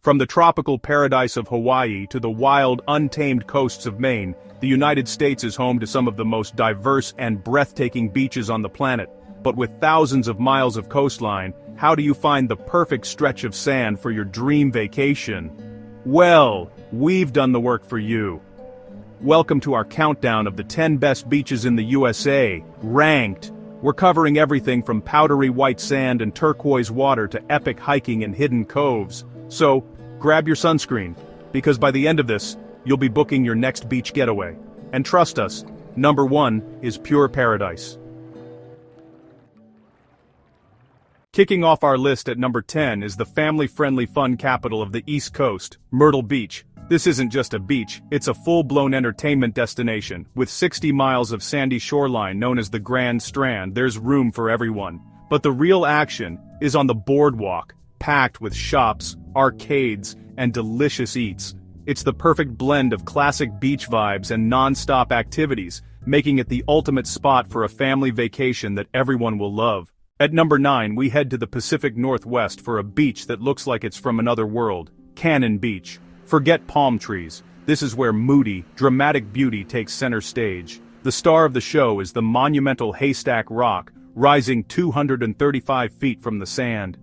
From the tropical paradise of Hawaii to the wild, untamed coasts of Maine, the United States is home to some of the most diverse and breathtaking beaches on the planet. But with thousands of miles of coastline, how do you find the perfect stretch of sand for your dream vacation? Well, we've done the work for you. Welcome to our countdown of the 10 best beaches in the USA, ranked. We're covering everything from powdery white sand and turquoise water to epic hiking and hidden coves. So, grab your sunscreen, because by the end of this, you'll be booking your next beach getaway. And trust us, number 1 is pure paradise. Kicking off our list at number 10 is the family-friendly fun capital of the East Coast, Myrtle Beach. This isn't just a beach, it's a full-blown entertainment destination. With 60 miles of sandy shoreline known as the Grand Strand, there's room for everyone. But the real action is on the boardwalk, packed with shops, arcades, and delicious eats. It's the perfect blend of classic beach vibes and non-stop activities, making it the ultimate spot for a family vacation that everyone will love. At number 9, we head to the Pacific Northwest for a beach that looks like it's from another world, Cannon Beach. Forget palm trees. This is where moody, dramatic beauty takes center stage. The star of the show is the monumental Haystack Rock, rising 235 feet from the sand.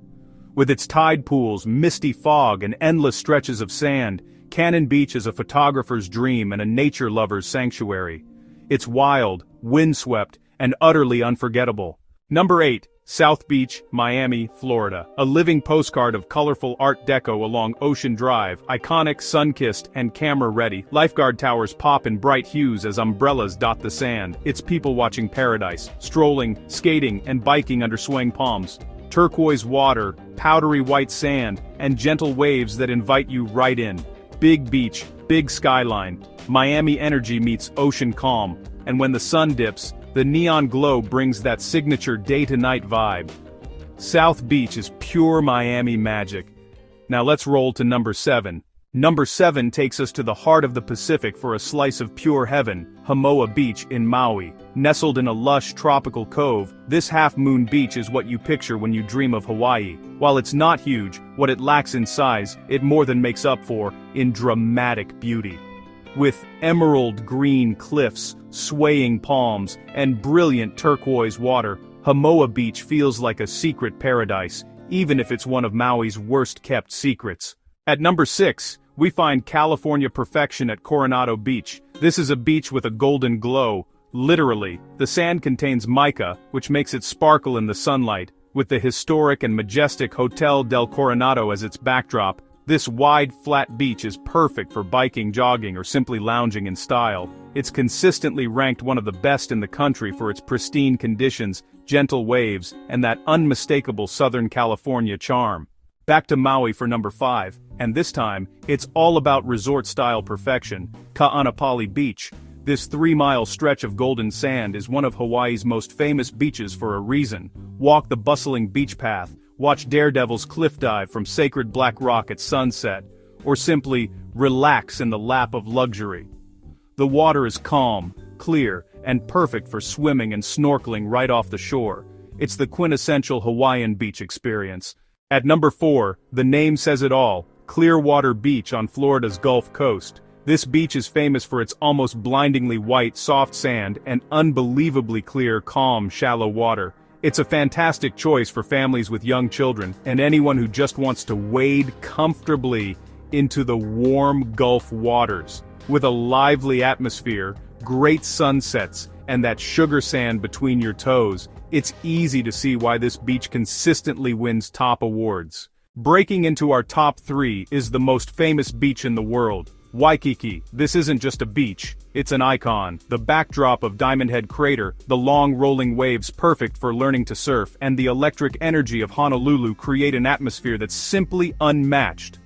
With its tide pools, misty fog, and endless stretches of sand, Cannon Beach is a photographer's dream and a nature lover's sanctuary. It's wild, windswept, and utterly unforgettable. Number 8. South Beach, Miami, Florida. A living postcard of colorful Art Deco along Ocean Drive, iconic, sun-kissed, and camera-ready. Lifeguard towers pop in bright hues as umbrellas dot the sand. It's people watching paradise, strolling, skating, and biking under swaying palms. Turquoise water, powdery white sand, and gentle waves that invite you right in. Big beach, big skyline. Miami energy meets ocean calm, and when the sun dips, the neon glow brings that signature day-to-night vibe. South Beach is pure Miami magic. Now let's roll to number 7. Number 7 takes us to the heart of the Pacific for a slice of pure heaven, Hamoa Beach in Maui. Nestled in a lush tropical cove, this half-moon beach is what you picture when you dream of Hawaii. While it's not huge, what it lacks in size, it more than makes up for in dramatic beauty. With emerald green cliffs, swaying palms, and brilliant turquoise water, Hamoa Beach feels like a secret paradise, even if it's one of Maui's worst-kept secrets. At number 6, we find California perfection at Coronado Beach. This is a beach with a golden glow. Literally, the sand contains mica, which makes it sparkle in the sunlight. With the historic and majestic Hotel del Coronado as its backdrop, this wide, flat beach is perfect for biking, jogging, or simply lounging in style. It's consistently ranked one of the best in the country for its pristine conditions, gentle waves, and that unmistakable Southern California charm. Back to Maui for number 5, and this time, it's all about resort-style perfection, Ka'anapali Beach. This 3-mile stretch of golden sand is one of Hawaii's most famous beaches for a reason. Walk the bustling beach path, watch daredevils cliff dive from sacred black rock at sunset, or simply relax in the lap of luxury. The water is calm, clear, and perfect for swimming and snorkeling right off the shore. It's the quintessential Hawaiian beach experience. At number 4, the name says it all, Clearwater Beach on Florida's Gulf Coast. This beach is famous for its almost blindingly white, soft sand and unbelievably clear, calm, shallow water. It's a fantastic choice for families with young children and anyone who just wants to wade comfortably into the warm Gulf waters. With a lively atmosphere, great sunsets, and that sugar sand between your toes, it's easy to see why this beach consistently wins top awards. Breaking into our top 3 is the most famous beach in the world, Waikiki. This isn't just a beach, it's an icon. The backdrop of Diamond Head Crater, the long rolling waves perfect for learning to surf, and the electric energy of Honolulu create an atmosphere that's simply unmatched.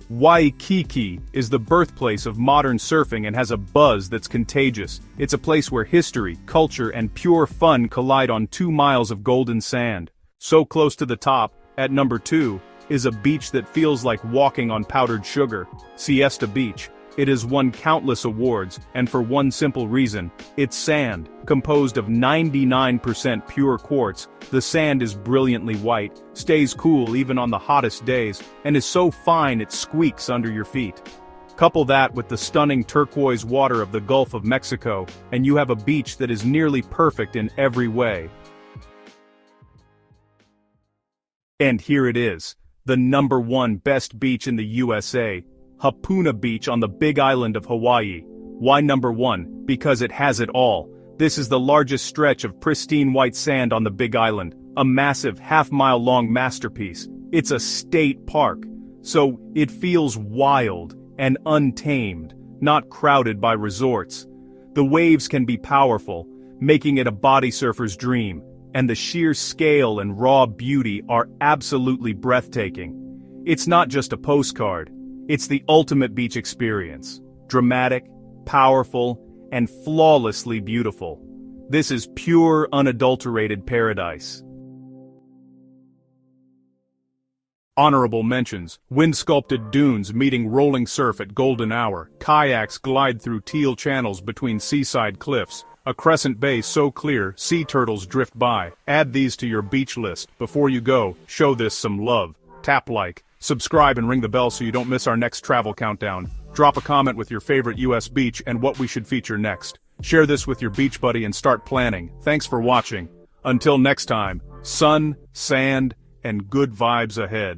Waikiki is the birthplace of modern surfing and has a buzz that's contagious. It's a place where history, culture, and pure fun collide on 2 miles of golden sand. So close to the top, at number 2, is a beach that feels like walking on powdered sugar, Siesta Beach. It has won countless awards, and for one simple reason: it's sand. Composed of 99% pure quartz, the sand is brilliantly white, stays cool even on the hottest days, and is so fine it squeaks under your feet. Couple that with the stunning turquoise water of the Gulf of Mexico, and you have a beach that is nearly perfect in every way. And here it is, the #1 best beach in the USA, Hapuna Beach on the Big Island of Hawaii. Why #1? Because it has it all. This is the largest stretch of pristine white sand on the Big Island, a massive half-mile-long masterpiece. It's a state park, so it feels wild and untamed, not crowded by resorts. The waves can be powerful, making it a body surfer's dream, and the sheer scale and raw beauty are absolutely breathtaking. It's not just a postcard, it's the ultimate beach experience. Dramatic, powerful, and flawlessly beautiful. This is pure, unadulterated paradise. Honorable mentions: wind-sculpted dunes meeting rolling surf at golden hour, kayaks glide through teal channels between seaside cliffs, a crescent bay so clear sea turtles drift by. Add these to your beach list. Before you go, show this some love. Tap like, subscribe and ring the bell so you don't miss our next travel countdown. Drop a comment with your favorite US beach and what we should feature next. Share this with your beach buddy and start planning. Thanks for watching. Until next time, sun, sand, and good vibes ahead.